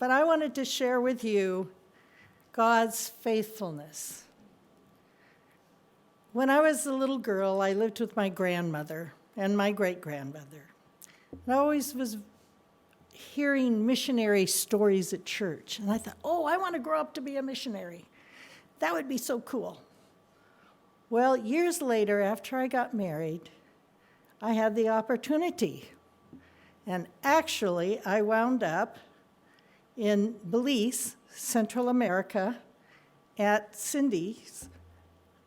but I wanted to share with you God's faithfulness. When I was a little girl, I lived with my grandmother and my great-grandmother. And I always was hearing missionary stories at church. And I thought, oh, I want to grow up to be a missionary. That would be so cool. Well, years later, after I got married, I had the opportunity. And actually, I wound up in Belize, Central America, at Cindy's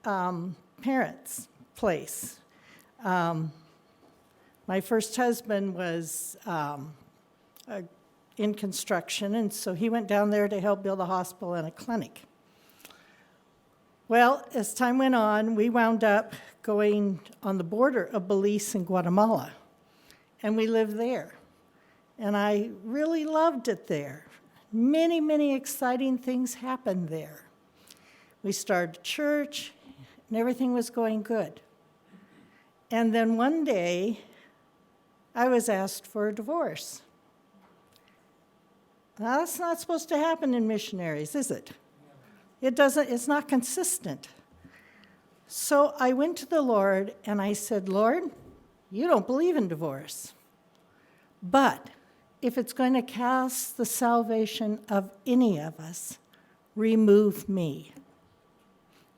parents' place. My first husband was in construction, and so he went down there to help build a hospital and a clinic. Well, as time went on, we wound up going on the border of Belize and Guatemala, and we lived there. And I really loved it there. Many, many exciting things happened there. We started church, and everything was going good. And then one day, I was asked for a divorce. Now, that's not supposed to happen in missionaries, is it? It's not consistent. So I went to the Lord and I said, Lord, you don't believe in divorce. But if it's going to cast the salvation of any of us, remove me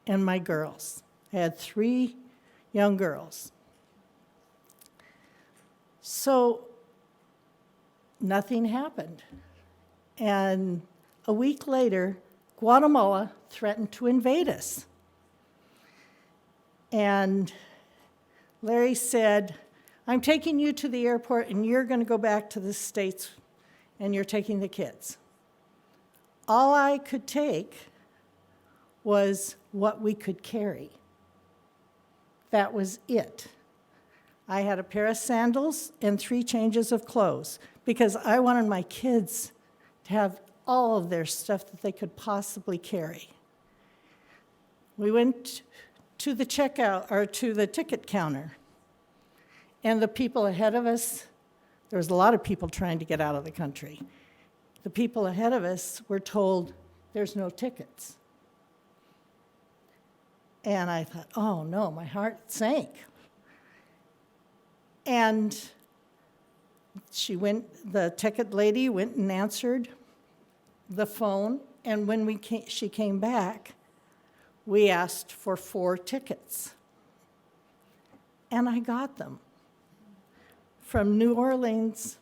and my girls. I had 3 young girls. So nothing happened. And a week later, Guatemala threatened to invade us. And Larry said, I'm taking you to the airport and you're going to go back to the States and you're taking the kids. All I could take was what we could carry. That was it. I had a pair of sandals and 3 changes of clothes because I wanted my kids to have all of their stuff that they could possibly carry. We went to the checkout, or to the ticket counter, and the people ahead of us, there was a lot of people trying to get out of the country. The people ahead of us were told, there's no tickets. And I thought, oh no, my heart sank. And the ticket lady went and answered the phone, and when she came back, we asked for 4 tickets. And I got them from New Orleans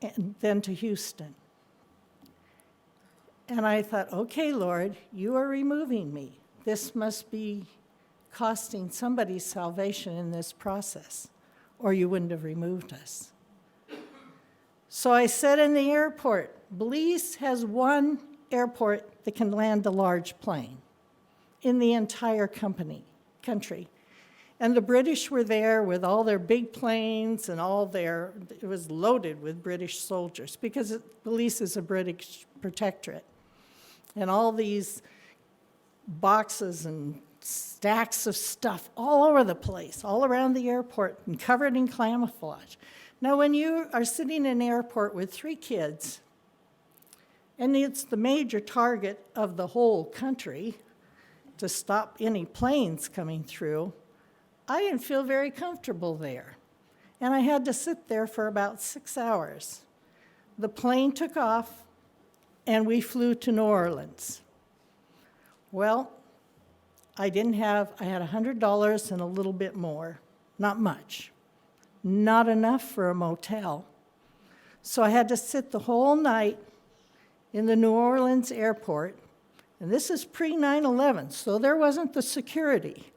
and then to Houston. And I thought, okay, Lord, you are removing me. This must be costing somebody's salvation in this process, or you wouldn't have removed us. So I said in the airport, Belize has 1 airport that can land a large plane in the entire country. And the British were there with all their big planes and it was loaded with British soldiers because Belize is a British protectorate. And all these boxes and stacks of stuff all over the place, all around the airport and covered in camouflage. Now, when you are sitting in an airport with 3 kids, and it's the major target of the whole country to stop any planes coming through, I didn't feel very comfortable there. And I had to sit there for about 6 hours. The plane took off, and we flew to New Orleans. Well, I had $100 and a little bit more, not much. Not enough for a motel. So I had to sit the whole night in the New Orleans airport, and this is pre-9/11, so there wasn't the security.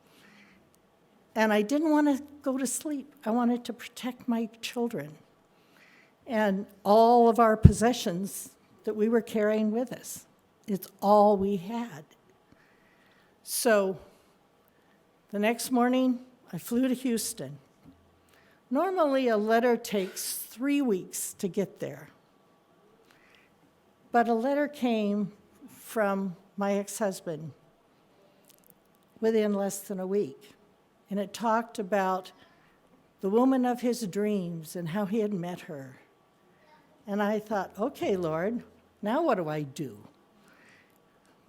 And I didn't want to go to sleep. I wanted to protect my children and all of our possessions that we were carrying with us. It's all we had. So the next morning, I flew to Houston. Normally, a letter takes 3 weeks to get there. But a letter came from my ex-husband within less than a week. And it talked about the woman of his dreams and how he had met her. And I thought, okay, Lord, Now what do I do?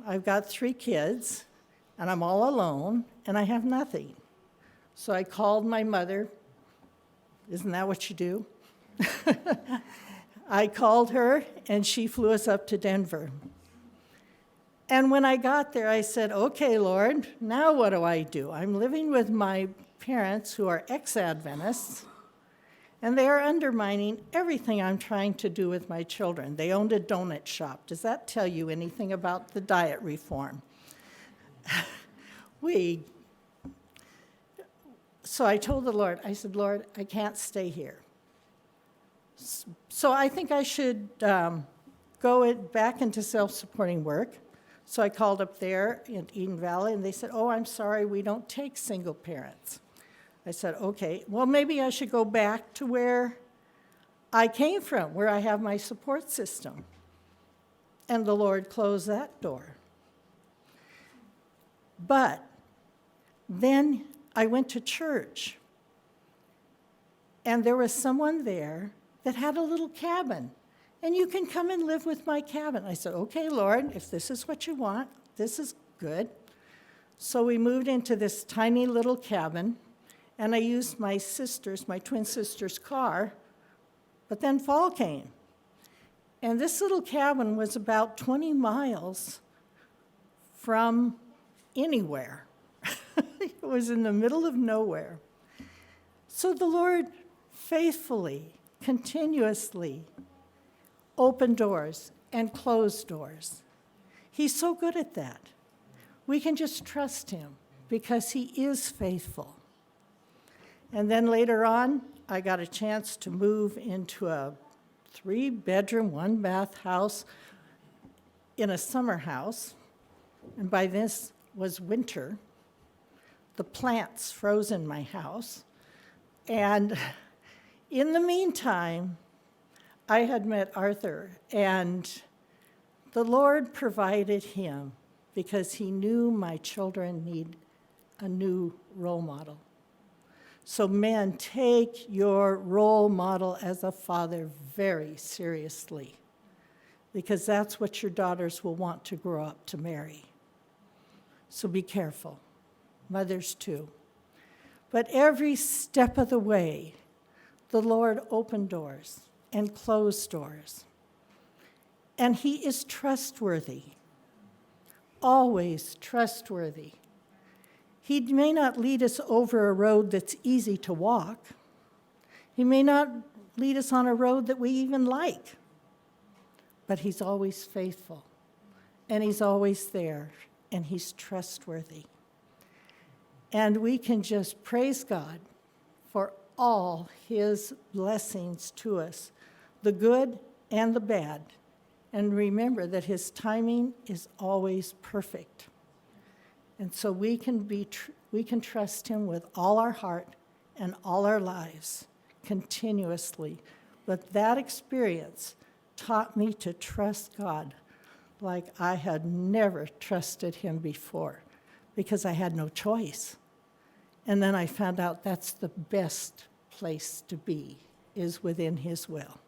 I've got 3 kids, and I'm all alone, and I have nothing. So I called my mother. Isn't that what you do? I called her, and she flew us up to Denver. And when I got there, I said, okay, Lord, now what do I do? I'm living with my parents who are ex-Adventists, and they are undermining everything I'm trying to do with my children. They owned a donut shop. Does that tell you anything about the diet reform? So I told the Lord, I said, Lord, I can't stay here. So I think I should go back into self-supporting work. So I called up there in Eden Valley, and they said, oh, I'm sorry, we don't take single parents. I said, okay, well, maybe I should go back to where I came from, where I have my support system. And the Lord closed that door. But then I went to church, and there was someone there that had a little cabin. And you can come and live with my cabin. I said, okay, Lord, if this is what you want, this is good. So we moved into this tiny little cabin, and I used my twin sister's car, but then fall came. And this little cabin was about 20 miles from anywhere. It was in the middle of nowhere. So the Lord faithfully, continuously open doors and close doors. He's so good at that. We can just trust him because he is faithful. And then later on, I got a chance to move into a 3-bedroom, 1-bath house in a summer house. And by this was winter. The plants froze in my house. And in the meantime, I had met Arthur, and the Lord provided him because he knew my children need a new role model. So men, take your role model as a father very seriously, because that's what your daughters will want to grow up to marry. So be careful. Mothers too. But every step of the way, the Lord opened doors and closed doors. And he is trustworthy, always trustworthy. He may not lead us over a road that's easy to walk. He may not lead us on a road that we even like, but he's always faithful, and he's always there, and he's trustworthy. And we can just praise God for all his blessings to us, the good and the bad. And remember that his timing is always perfect. And so we can trust him with all our heart and all our lives continuously. But that experience taught me to trust God like I had never trusted him before, because I had no choice. And then I found out that's the best place to be, is within his will.